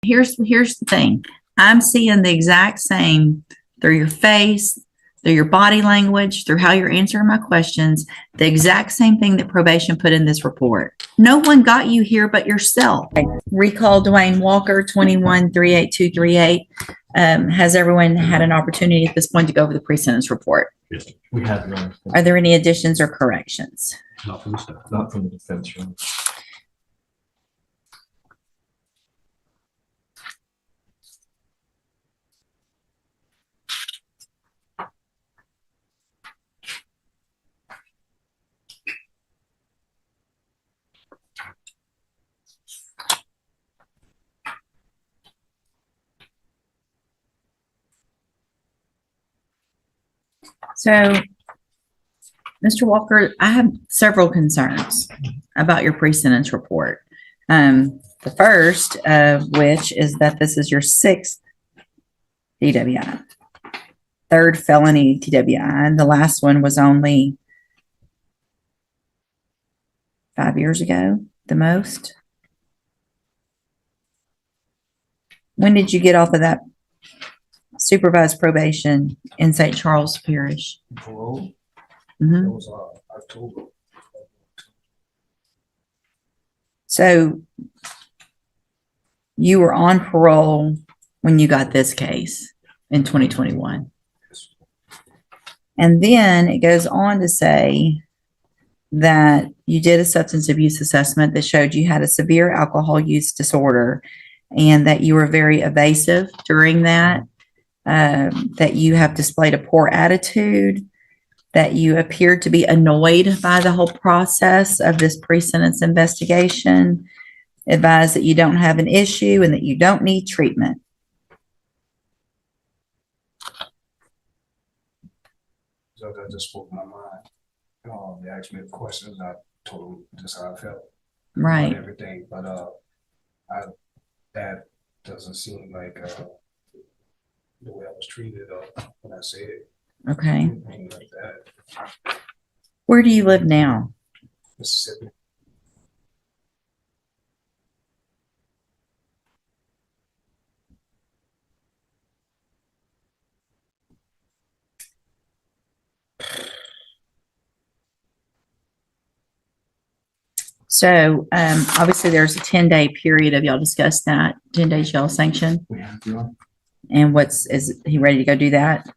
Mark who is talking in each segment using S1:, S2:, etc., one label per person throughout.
S1: here's the thing. I'm seeing the exact same through your face, through your body language, through how you're answering my questions, the exact same thing that probation put in this report. No one got you here but yourself. Recall Dwayne Walker, 21-38238. Has everyone had an opportunity at this point to go over the pre-sentence report?
S2: Yes, we have none.
S1: Are there any additions or corrections?
S2: Not from the staff, not from the defense. Room.
S1: So, Mr. Walker, I have several concerns about your pre-sentence report. The first of which is that this is your 6th DWI, 3rd felony DWI, and the last one was only 5 years ago, the most. When did you get off of that supervised probation in St. Charles Parish?
S3: Parole.
S1: Mm-hmm.
S3: That was October.
S1: So you were on parole when you got this case in 2021. And then it goes on to say that you did a substance abuse assessment that showed you had a severe alcohol use disorder and that you were very evasive during that, that you have displayed a poor attitude, that you appeared to be annoyed by the whole process of this pre-sentence investigation, advise that you don't have an issue and that you don't need treatment.
S3: So I just spoke my mind. They asked me the questions. I told them just how I felt.
S1: Right.
S3: About everything, but that doesn't seem like the way I was treated when I said it.
S1: Okay.
S3: Anything like that.
S1: Where do you live now?
S3: Mississippi.
S1: So obviously there's a 10-day period. Have y'all discussed that? 10 days y'all sanction?
S2: We have none.
S1: And is he ready to go do that?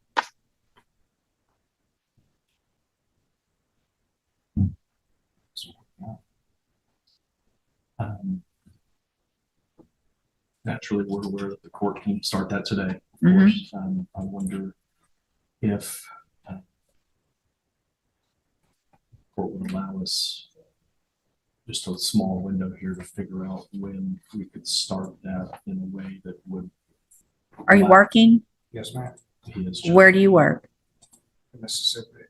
S2: Naturally, we're aware that the court can start that today. Of
S1: Mhm.
S2: course, I wonder if the court would allow us just a small window here to figure out when we could start that in a way that would.
S1: Are you working?
S3: Yes, ma'am.
S2: He is
S1: Where do you work?
S3: Mississippi.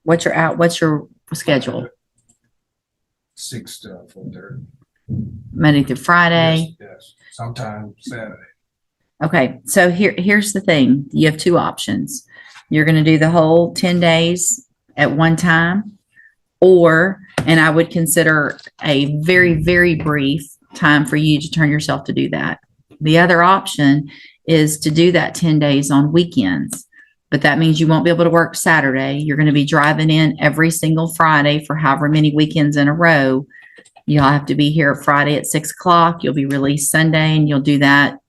S1: What's your schedule?
S3: 6 to 4:30.
S1: Monday through Friday?
S3: Yes. Sometimes Saturday.
S1: Okay, so here's the thing. You have two options. You're going to do the whole 10 days at one time, and I would consider a very, very brief time for you to turn yourself to do that. The other option is to do that 10 days on weekends, but that means you won't be able to work Saturday. You're going to be driving in every single Friday for however many weekends in a row. You'll have to be here Friday at 6 o'clock. You'll be released Sunday, and you'll do that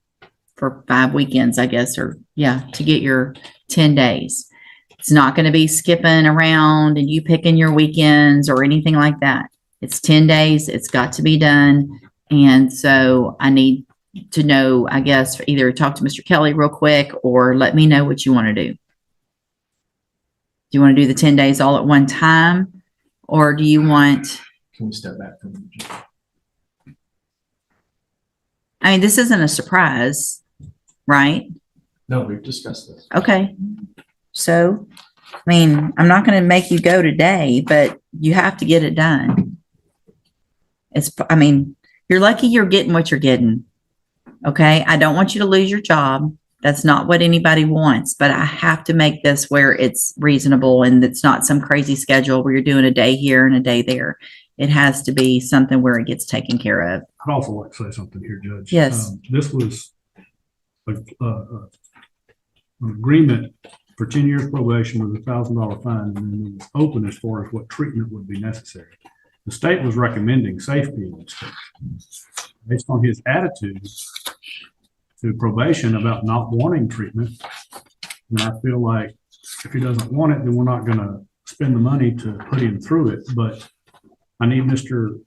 S1: for 5 weekends, I guess, to get your 10 days. It's not going to be skipping around and you picking your weekends or anything like that. It's 10 days. It's got to be done. And so I need to know, I guess, either talk to Mr. Kelly real quick or let me know what you want to do. Do you want to do the 10 days all at one time, or do you want...
S2: Can we step back from the agenda?
S1: I mean, this isn't a surprise, right?
S2: No, we've discussed this.
S1: Okay. So, I mean, I'm not going to make you go today, but you have to get it done. You're lucky you're getting what you're getting. Okay. I don't want you to lose your job. That's not what anybody wants, but I have to make this where it's reasonable and it's not some crazy schedule where you're doing a day here and a day there. It has to be something where it gets taken care of.
S4: I'd also like to say something here, Judge.
S1: Yes.
S4: This was an agreement for 10 years probation with $1,000 fine, and then it was open as far as what treatment would be necessary. The state was recommending safety in this case. Based on his attitude to probation about not wanting treatment, and I feel like if he doesn't want it, then we're not going to spend the money to put him through it. But I need Mr.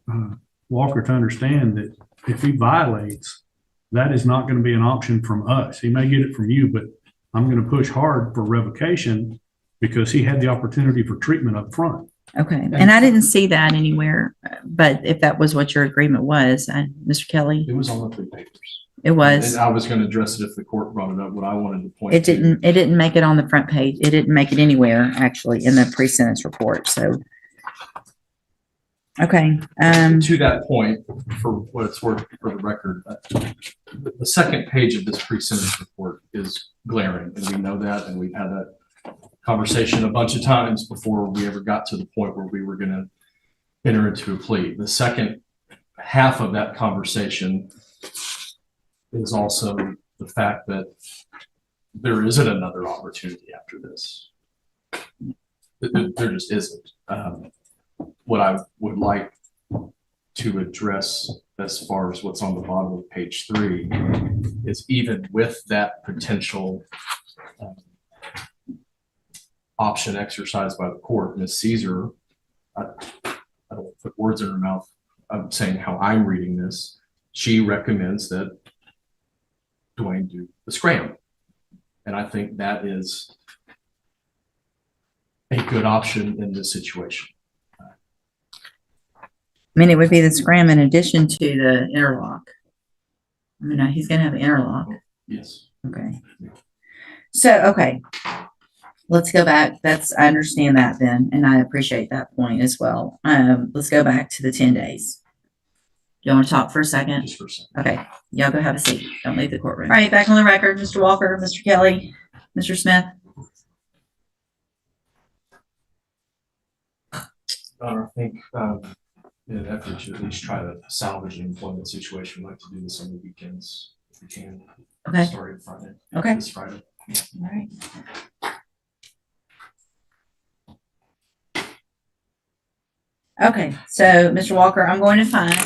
S4: Walker to understand that if he violates, that is not going to be an option from us. He may get it from you, but I'm going to push hard for revocation because he had the opportunity for treatment up front.
S1: Okay. And I didn't see that anywhere, but if that was what your agreement was, Mr. Kelly,
S2: It was on the 3 papers.
S1: it was.
S2: And I was going to address it if the court brought it up. What I wanted to point
S1: It didn't make it on the front page. It didn't make it anywhere actually in the pre-sentence report. So, okay.
S2: to that point, for what it's worth for the record, the second page of this pre-sentence report is glaring, and we know that, and we've had that conversation a bunch of times before we ever got to the point where we were going to enter into a plea. The second half of that conversation is also the fact that there isn't another opportunity after this. There just isn't. What I would like to address as far as what's on the bottom of page 3 is even with that potential option exercised by the court, Ms. Caesar, I don't put words in her mouth, I'm saying how I'm reading this, she recommends that Dwayne do the scram. And I think that is a good option in this situation.
S1: I mean, it would be the scram in addition to the interlock. I mean, he's going to have an interlock.
S2: Yes.
S1: Okay. So, okay. Let's go back. I understand that then, and I appreciate that point as well. Let's go back to the 10 days. You want to talk for a second?
S2: Just for a second.
S1: Okay. Y'all go have a seat. Don't leave the courtroom. All right, back on the record, Mr. Walker, Mr. Kelly, Mr. Smith.
S2: I think in an effort to at least try to salvage the employment situation, we'd like to do this on the weekends if we can.
S1: Okay.
S2: Starting Friday.
S1: Okay.
S2: This Friday.
S1: All right. Okay, so Mr. Walker, I'm going to find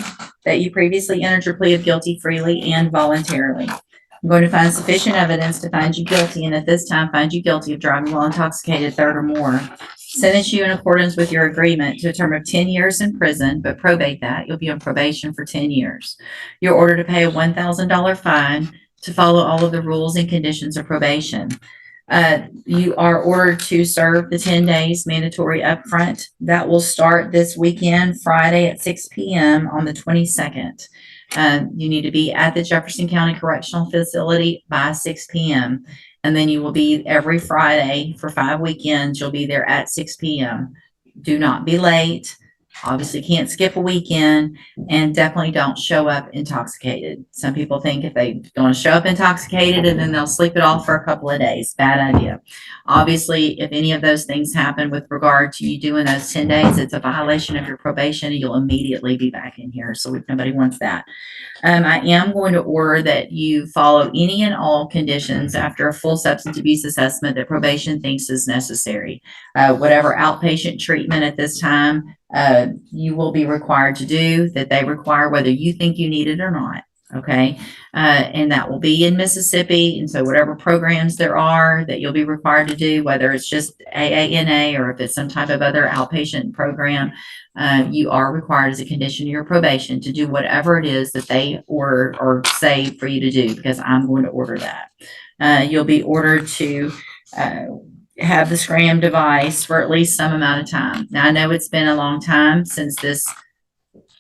S1: that you previously entered your plea of guilty freely and voluntarily. I'm going to find sufficient evidence to find you guilty, and at this time find you guilty of driving while intoxicated, third or more. Sentence you in accordance with your agreement to a term of 10 years in prison, but probate that. You'll be on probation for 10 years. You're ordered to pay a $1,000 fine to follow all of the rules and conditions of probation. You are ordered to serve the 10 days mandatory upfront. That will start this weekend, Friday at 6 p.m. on the 22nd. You need to be at the Jefferson County Correctional Facility by 6 p.m. And then you will be every Friday for 5 weekends. You'll be there at 6 p.m. Do not be late. Obviously can't skip a weekend, and definitely don't show up intoxicated. Some people think if they don't show up intoxicated and then they'll sleep it off for a couple of days. Bad idea. Obviously, if any of those things happen with regard to you doing those 10 days, it's a violation of your probation and you'll immediately be back in here. So nobody wants that. I am going to order that you follow any and all conditions after a full substance abuse assessment that probation thinks is necessary. Whatever outpatient treatment at this time, you will be required to do that they require, whether you think you need it or not. Okay. And that will be in Mississippi. And so whatever programs there are that you'll be required to do, whether it's just AANA or if it's some type of other outpatient program, you are required as a condition of your probation to do whatever it is that they order or say for you to do, because I'm going to order that. You'll be ordered to, have the scram device for at least some amount of time. Now, I know it's been a long time since this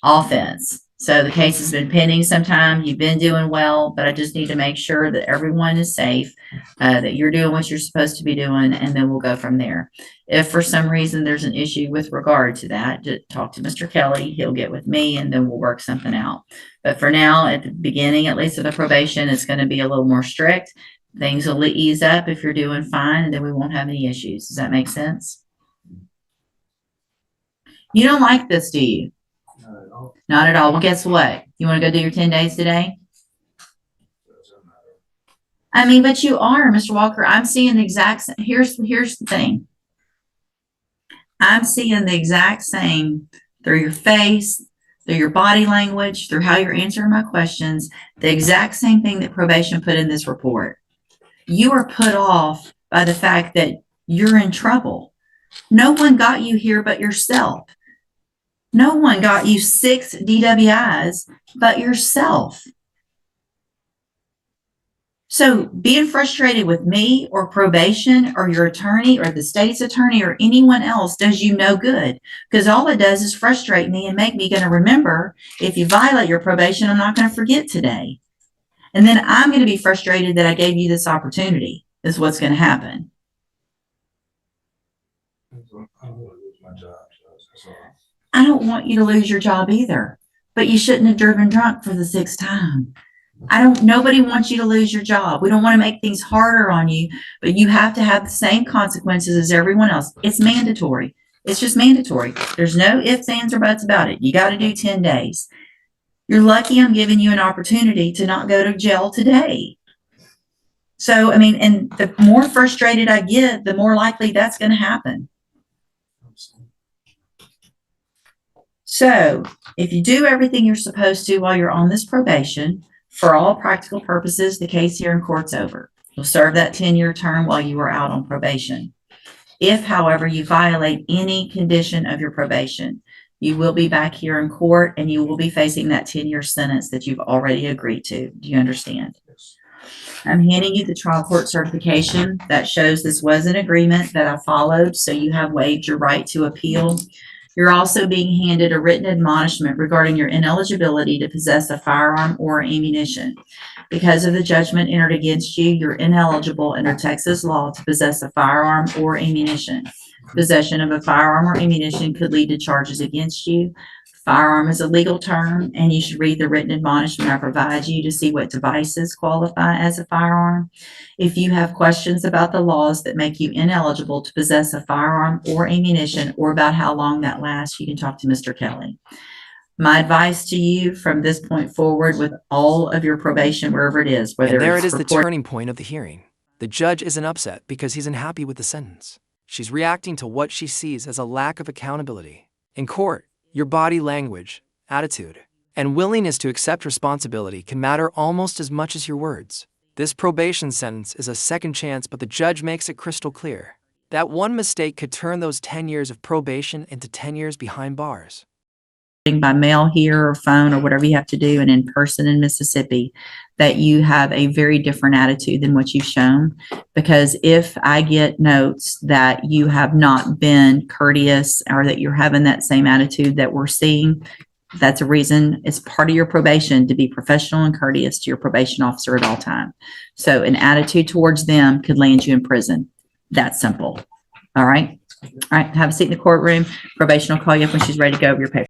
S1: offense, so the case has been pending some time. You've been doing well, but I just need to make sure that everyone is safe, that you're doing what you're supposed to be doing, and then we'll go from there. If for some reason there's an issue with regard to that, just talk to Mr. Kelly. He'll get with me, and then we'll work something out. But for now, at the beginning, at least of the probation, it's going to be a little more strict. Things will ease up if you're doing fine, and then we won't have any issues. Does that make sense? You don't like this, do you?
S3: Not at all. all.
S1: Not at all. Well, guess what? You want to go do your 10 days today?
S3: Doesn't matter.
S1: I mean, but you are, Mr. Walker. I'm seeing the exact, here's the thing. I'm seeing the exact same through your face, through your body language, through how you're answering my questions, the exact same thing that probation put in this report. You are put off by the fact that you're in trouble. No one got you here but yourself. No one got you 6 DWIs but yourself. So being frustrated with me or probation or your attorney or the state's attorney or anyone else does you no good, because all it does is frustrate me and make me going to remember, if you violate your probation, I'm not going to forget today. And then I'm going to be frustrated that I gave you this opportunity, is what's going to happen.
S3: I'm gonna lose my job, so that's all.
S1: I don't want you to lose your job either, but you shouldn't have driven drunk for the 6th time. Nobody wants you to lose your job. We don't want to make things harder on you, but you have to have the same consequences as everyone else. It's mandatory. It's just mandatory. There's no ifs, ands, or buts about it. You got to do 10 days. You're lucky I'm giving you an opportunity to not go to jail today. So, I mean, and the more frustrated I get, the more likely that's going to happen. So if you do everything you're supposed to while you're on this probation, for all practical purposes, the case here in court's over. You'll serve that 10-year term while you are out on probation. If, however, you violate any condition of your probation, you will be back here in court and you will be facing that 10-year sentence that you've already agreed to. Do you understand?
S3: Yes.
S1: I'm handing you the trial court certification that shows this was an agreement that I followed, so you have waived your right to appeal. You're also being handed a written admonishment regarding your ineligibility to possess a firearm or ammunition. Because of the judgment entered against you, you're ineligible under Texas law to possess a firearm or ammunition. Possession of a firearm or ammunition could lead to charges against you. Firearm is a legal term, and you should read the written admonishment I provide you to see what devices qualify as a firearm. If you have questions about the laws that make you ineligible to possess a firearm or ammunition, or about how long that lasts, you can talk to Mr. Kelly. My advice to you from this point forward with all of your probation, wherever it is, whether
S5: And there
S1: it's
S5: it is, the turning point of the hearing. The judge isn't upset because he's unhappy with the sentence. She's reacting to what she sees as a lack of accountability. In court, your body language, attitude, and willingness to accept responsibility can matter almost as much as your words. This probation sentence is a second chance, but the judge makes it crystal clear that one mistake could turn those 10 years of probation into 10 years behind bars.
S1: By mail here or phone or whatever you have to do, and in person in Mississippi, that you have a very different attitude than what you've shown. Because if I get notes that you have not been courteous or that you're having that same attitude that we're seeing, that's a reason. It's part of your probation to be professional and courteous to your probation officer at all times. So an attitude towards them could land you in prison. That's simple. All right. All right. Have a seat in the courtroom. Probation will call you up when she's ready to go over your paper.